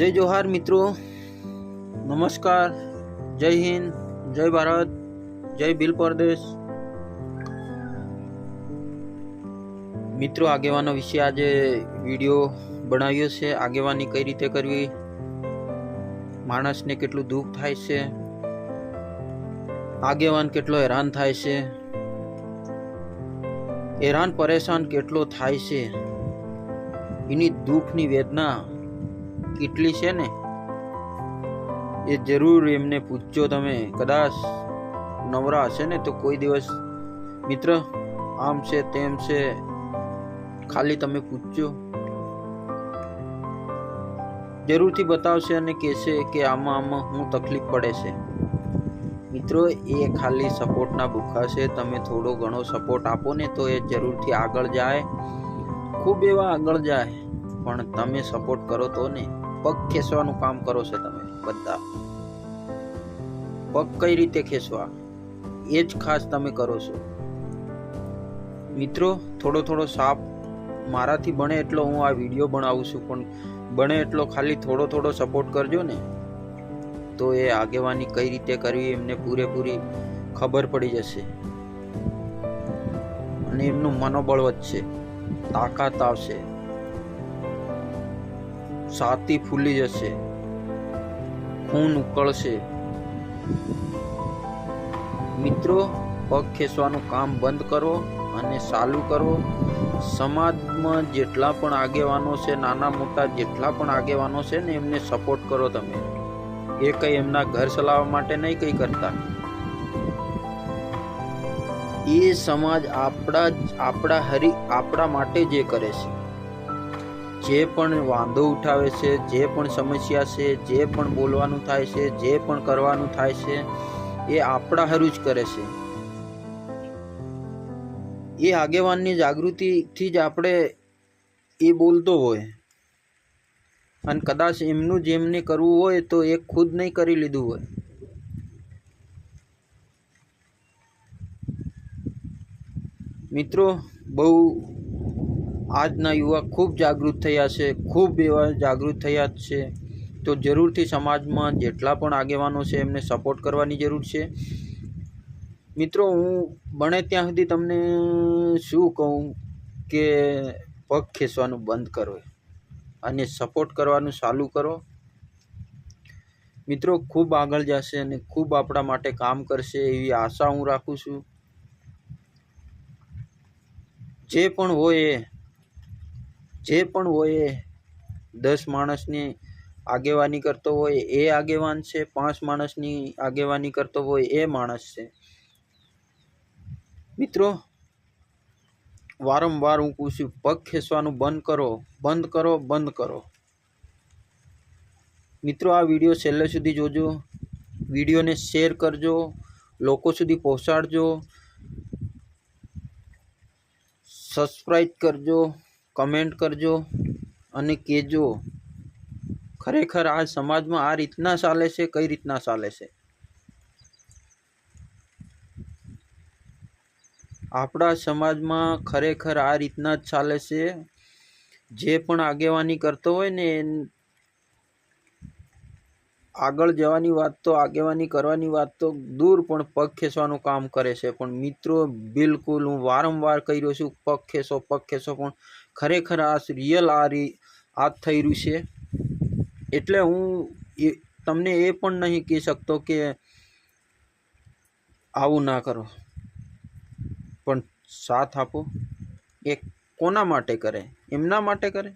जय जोहार मित्रों, नमस्कार, जय हिंद, जय भारत, जय भील परदेश। मित्रों, આગેવાનો વિશે આજે વિડિયો બનાવ્યો છે। આગેવાની કઈ રીતે કરવી, માણસને કેટલું દુઃખ થાય છે, આગેવાન કેટલો હેરાન થાય છે, હેરાન પરેશાન કેટલો થાય છે, એની દુઃખની વેદના કેટલી છે ને એ જરૂર એમને પૂછજો। તમે કદાચ નવરા હશે ને તો કોઈ દિવસ મિત્ર આમ છે તેમ છે ખાલી તમે પૂછજો, જરૂરથી બતાવશે અને કહેશે કે આમાં આમાં હું તકલીફ પડે છે। મિત્રો, એ ખાલી સપોર્ટના ભૂખા છે। તમે થોડો ઘણો સપોર્ટ આપો ને તો એ જરૂરથી આગળ જાય, ખૂબ એવા આગળ જાય। પણ તમે સપોર્ટ કરો તો ને, પગ ખેંચવાનું કામ કરો છો તમે બધા। પગ કઈ રીતે ખેંચવા એ જ ખાસ તમે કરો છો। મિત્રો, થોડો થોડો સાપ મારાથી બને એટલો હું આ વિડીયો બનાવું છું, પણ બને એટલો ખાલી થોડો થોડો સપોર્ટ કરજો ને તો એ આગેવાની કઈ રીતે કરવી એમને પૂરેપૂરી ખબર પડી જશે અને એમનું મનોબળ વધશે, તાકાત આવશે, છાતી ફૂલી જશે, ખૂન ઉકળશે। મિત્રો, પગ ખેંચવાનું કામ બંધ કરો અને ચાલુ કરો। સમાજમાં જેટલા પણ આગેવાનો છે, નાના મોટા જેટલા પણ આગેવાનો છે ને એમને સપોર્ટ કરો તમે। એ કઈ એમના ઘર ચલાવવા માટે નહીં કઈ કરતા, એ સમાજ આપણા માટે જે કરે છે, જે પણ વાંધો ઉઠાવે છે, જે પણ સમસ્યા છે, જે પણ બોલવાનું થાય છે, જે પણ કરવાનું થાય છે, એ આપણા હારું જ કરે છે। એ આગેવાનની જાગૃતિથી જ આપણે એ બોલતો હોય, અને કદાચ એમનું જેમને કરવું હોય તો એ ખુદ નહીં કરી લીધું હોય। મિત્રો, બહુ આજના યુવા ખૂબ જાગૃત થયા છે, ખૂબ એવા જાગૃત થયા છે। તો જરૂરથી સમાજમાં જેટલા પણ આગેવાનો છે એમને સપોર્ટ કરવાની જરૂર છે। મિત્રો, હું બને ત્યાં સુધી તમને શું કહું કે પગ ખેંચવાનું બંધ કરો અને સપોર્ટ કરવાનું ચાલુ કરો। મિત્રો, ખૂબ આગળ જશે અને ખૂબ આપણા માટે કામ કરશે એવી આશા હું રાખું છું। જે પણ હોય 10 માણસની આગેવાની કરતો હોય એ આગેવાન છે, 5 માણસની આગેવાની કરતો હોય એ માણસ છે। મિત્રો, વારંવાર હું કહું છું, પગ ખેંચવાનું બંધ કરો, બંધ કરો, બંધ કરો। મિત્રો, આ વિડીયો છેલ્લે સુધી જોજો, વિડીયોને શેર કરજો, લોકો સુધી પહોંચાડજો, સબસ્ક્રાઈબ કરજો, કમેન્ટ કરજો અને કહેજો ખરેખર આ સમાજમાં આ રીતના ચાલે છે, કઈ રીતના ચાલે છે। આપણા સમાજમાં ખરેખર આ રીતના જ ચાલે છે। જે પણ આગેવાની કરતો હોય ને આગળ જવાની વાત તો, આગેવાની કરવાની વાત તો દૂર, પણ પગ ખેંચવાનું કામ કરે છે। પણ મિત્રો, બિલકુલ હું વારંવાર કહી રહ્યો છું, પગ ખેંચો, પગ ખેંચો, પણ ખરેખર આ રિયલ આ થઈ રહ્યું છે। એટલે હું તમને એ પણ નહીં કહી શકતો કે આવું ના કરો, પણ સાથ આપો। એ કોના માટે કરે? એમના માટે કરે,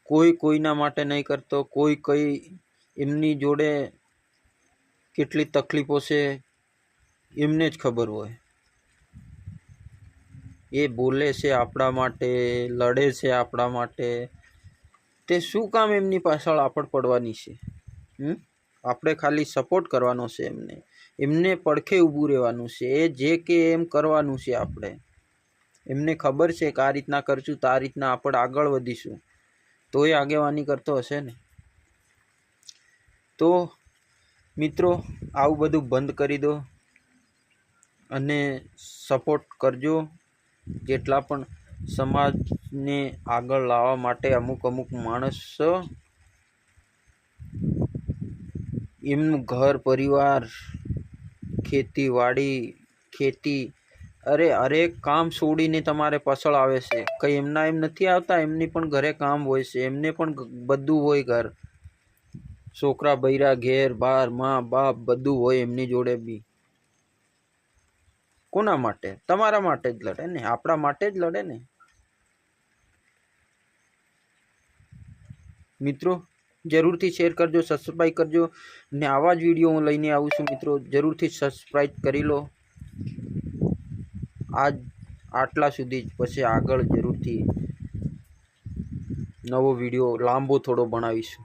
કોઈ કોઈના માટે નહીં કરતો। કોઈ એમની જોડે કેટલી તકલીફો છે એમને જ ખબર હોય। એ બોલે છે આપણા માટે, લડે છે આપણા માટે, તે શું કામ એમની પાછળ આપડ પડવાની છે? આપણે ખાલી સપોર્ટ કરવાનો છે એમને પડખે ઊભું રહેવાનું છે। એ જે કે એમ કરવાનું છે આપણે। એમને ખબર છે કે આ રીતના કરશું તો આ રીતના આપણે આગળ વધીશું, તો એ આગેવાની કરતો હશે ને। તો મિત્રો, આવું બધું બંધ કરી દો અને સપોર્ટ કરજો। જેટલા પણ સમાજને આગળ લાવવા માટે અમુક માણસ એમનું ઘર પરિવાર ખેતી હરેક કામ છોડીને તમારે પાછળ આવે છે. કંઈ એમના એમ નથી આવતા, એમની પણ ઘરે કામ હોય છે, એમને પણ બધું હોય, ઘર છોકરા બૈરા ઘેર બાર મા બાપ બધું હોય એમની જોડે બી. કોના માટે? તમારા માટે જ લડે ને, આપણા માટે જ લડે ને. મિત્રો જરૂરથી શેર કરજો, સબસ્ક્રાઈબ કરજો ને આવા જ વિડીયો હું લઈને આવું છું. મિત્રો જરૂરથી સબસ્ક્રાઈબ કરી લો. આટલા સુધી જ, પછી આગળ જરૂરથી નવો વિડીયો લાંબો થોડો બનાવીશું.